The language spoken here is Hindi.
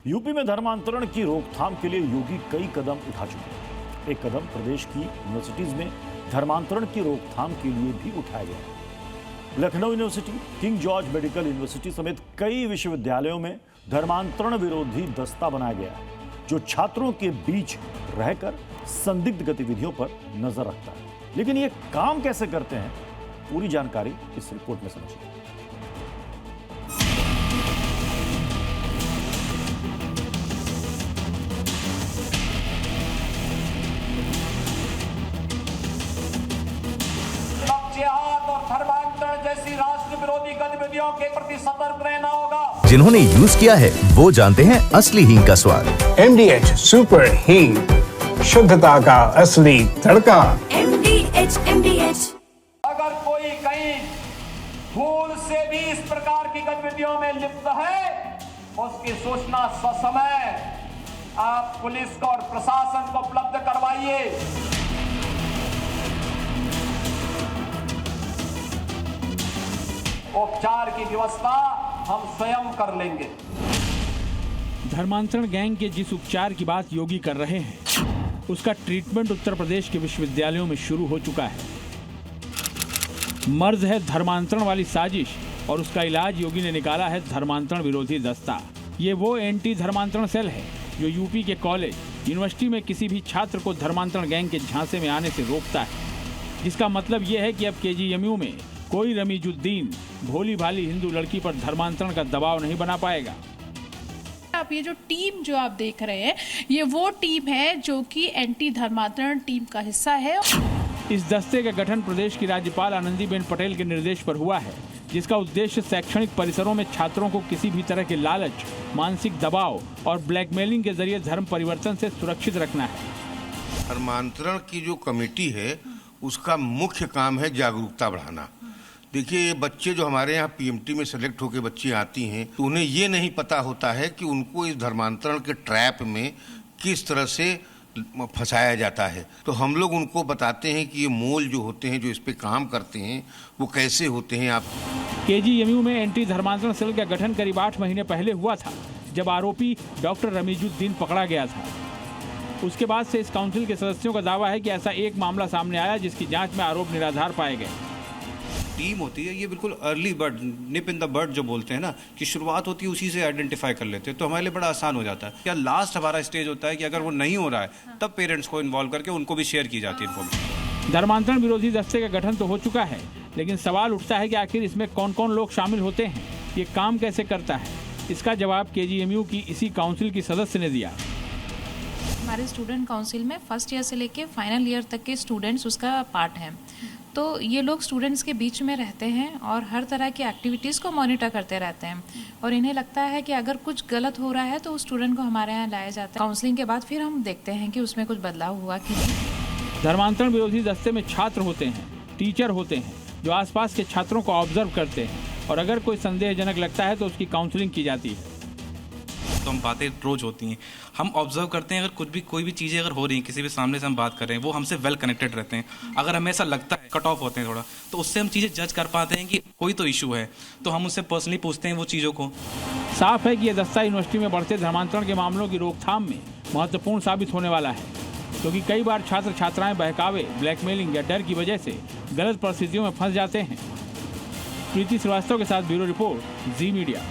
यूपी में धर्मांतरण की रोकथाम के लिए योगी कई कदम उठा चुके हैं। एक कदम प्रदेश की यूनिवर्सिटीज में धर्मांतरण की रोकथाम के लिए भी उठाया गया है। Lucknow university, king George medical university समेत कई विश्वविद्यालयों में धर्मांतरण विरोधी दस्ता बनाया गया है, जो छात्रों के बीच रहकर संदिग्ध गतिविधियों पर नजर रखता है। लेकिन ये काम कैसे करते हैं, पूरी जानकारी इस रिपोर्ट में समझिए। और धर्मांतरण जैसी राष्ट्र विरोधी गतिविधियों के प्रति सतर्क रहना होगा। जिन्होंने यूज किया है वो जानते हैं असली हींग का स्वाद। MDH सुपर हींग, शुद्धता का असली तड़का। MDH। अगर कोई कहीं भूल से भी इस प्रकार की गतिविधियों में लिप्त है, उसकी सूचना ससमय आप पुलिस को और प्रशासन को उपलब्ध करवाइए। उपचार की व्यवस्था हम स्वयं कर लेंगे। धर्मांतरण गैंग के जिस उपचार की बात योगी कर रहे हैं, उसका ट्रीटमेंट उत्तर प्रदेश के विश्वविद्यालयों में शुरू हो चुका है। मर्ज है धर्मांतरण वाली साजिश और उसका इलाज योगी ने निकाला है धर्मांतरण विरोधी दस्ता। ये वो एंटी धर्मांतरण सेल है जो यूपी के कॉलेज, यूनिवर्सिटी में किसी भी छात्र को धर्मांतरण गैंग के झांसे में आने से रोकता है। जिसका मतलब यह है कि अब KGMU में कोई रमीजुद्दीन भोली भाली हिंदू लड़की पर धर्मांतरण का दबाव नहीं बना पाएगा। आप ये जो टीम जो आप देख रहे हैं, ये वो टीम है जो कि एंटी धर्मांतरण टीम का हिस्सा है। इस दस्ते का गठन प्रदेश की राज्यपाल आनंदीबेन पटेल के निर्देश पर हुआ है, जिसका उद्देश्य शैक्षणिक परिसरों में छात्रों को किसी भी तरह के लालच, मानसिक दबाव और ब्लैकमेलिंग के जरिए धर्म परिवर्तन से सुरक्षित रखना है। धर्मांतरण की जो कमेटी है, उसका मुख्य काम है जागरूकता बढ़ाना। देखिए, ये बच्चे जो हमारे यहाँ PMT में सेलेक्ट होकर बच्चे आती हैं, तो उन्हें ये नहीं पता होता है कि उनको इस धर्मांतरण के ट्रैप में किस तरह से फंसाया जाता है। तो हम लोग उनको बताते हैं कि ये मोल जो होते हैं, जो इस पे काम करते हैं, वो कैसे होते हैं। आप KGMU में एंटी धर्मांतरण सेल का गठन करीब 8 महीने पहले हुआ था, जब आरोपी डॉक्टर रमीजुद्दीन पकड़ा गया था। उसके बाद से इस काउंसिल के सदस्यों का दावा है कि ऐसा एक मामला सामने आया जिसकी जांच में आरोप निराधार पाए गए। टीम होती है, ये बिल्कुल early bird, nib in the bird जो बोलते हैं ना, कि शुरुआत होती है उसी से आइडेंटिफाई कर लेते हैं, तो हमारे लिए बड़ा आसान हो जाता है। क्या लास्ट हमारा स्टेज होता है कि अगर वो नहीं हो रहा है, तब पेरेंट्स को इन्वॉल्व करके उनको भी शेयर की जाती है इन्फॉर्मेशन। धर्मांतरण विरोधी दस्ते का गठन तो हो चुका है, लेकिन सवाल उठता है कि आखिर इसमें कौन कौन लोग शामिल होते हैं, ये काम कैसे करता है। इसका जवाब KGMU की इसी काउंसिल की सदस्य ने दिया। हमारे स्टूडेंट काउंसिल में फर्स्ट ईयर से लेके फाइनल ईयर तक के स्टूडेंट्स उसका पार्ट हैं। तो ये लोग स्टूडेंट्स के बीच में रहते हैं और हर तरह की एक्टिविटीज़ को मॉनिटर करते रहते हैं, और इन्हें लगता है कि अगर कुछ गलत हो रहा है तो उस स्टूडेंट को हमारे यहाँ लाया जाता है। काउंसलिंग के बाद फिर हम देखते हैं कि उसमें कुछ बदलाव हुआ कि नहीं। धर्मांतरण विरोधी दस्ते में छात्र होते हैं, टीचर होते हैं, जो आसपास के छात्रों को ऑब्जर्व करते हैं, और अगर कोई संदेहजनक लगता है तो उसकी काउंसलिंग की जाती है। तो हम बातें रोज होती हैं, हम ऑब्जर्व करते हैं, अगर कोई भी चीज़ें अगर हो रही हैं, किसी भी सामने से हम बात कर रहे हैं, वो हमसे वेल कनेक्टेड रहते हैं। अगर हमें ऐसा लगता है, कट ऑफ होते हैं थोड़ा, तो उससे हम चीज़ें जज कर पाते हैं कि कोई तो इशू है, तो हम उससे पर्सनली पूछते हैं वो चीज़ों को। साफ है कि यह दस्ता यूनिवर्सिटी में बढ़ते धर्मांतरण के मामलों की रोकथाम में महत्वपूर्ण साबित होने वाला है, क्योंकि कई बार छात्र छात्राएं बहकावे, ब्लैकमेलिंग या डर की वजह से गलत परिस्थितियों में फंस जाते हैं। प्रीति श्रीवास्तव के साथ ब्यूरो रिपोर्ट, जी मीडिया।